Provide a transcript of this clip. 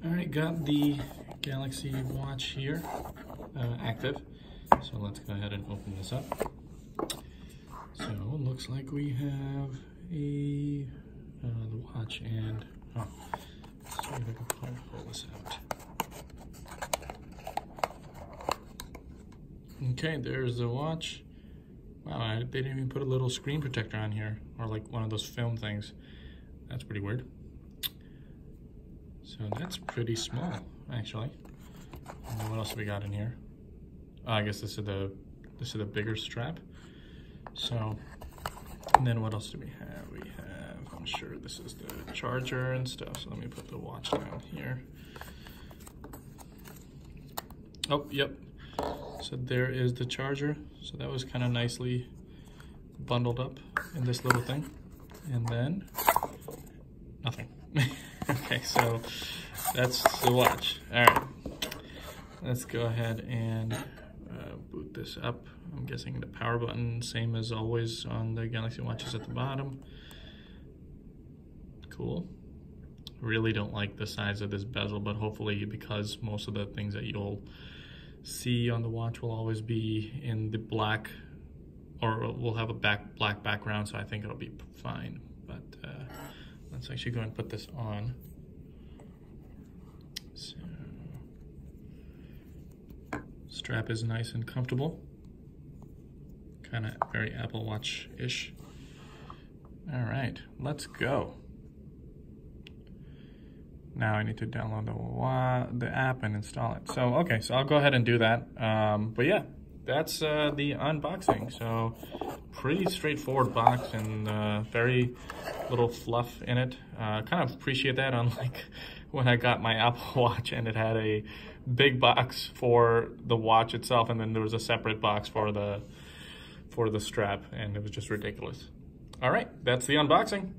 All right, got the Galaxy Watch here active. So let's go ahead and open this up. So it looks like we have the watch and, let's see if I can pull this out. Okay, there's the watch. Wow, they didn't even put a little screen protector on here, or like one of those film things. That's pretty weird. So that's pretty small, actually. And what else have we got in here? Oh, I guess this is the bigger strap. So, and then what else do we have? We have, I'm sure this is the charger and stuff. So let me put the watch down here. Oh, yep. So there is the charger. So that was kind of nicely bundled up in this little thing. And then nothing. Okay, so that's the watch. All right, let's go ahead and boot this up. I'm guessing the power button, same as always on the Galaxy Watches at the bottom. Cool. Really don't like the size of this bezel, but hopefully, because most of the things that you'll see on the watch will always be in the black, or we'll have a black background, so I think it'll be fine. But let's actually go and put this on. So, strap is nice and comfortable. Kind of very Apple Watch-ish. All right, let's go. Now I need to download the app and install it. So, okay, so I'll go ahead and do that. But yeah, that's the unboxing. So pretty straightforward box and very little fluff in it. Kind of appreciate that, unlike when I got my Apple Watch and it had a big box for the watch itself, and then there was a separate box for the strap, and it was just ridiculous. All right, that's the unboxing.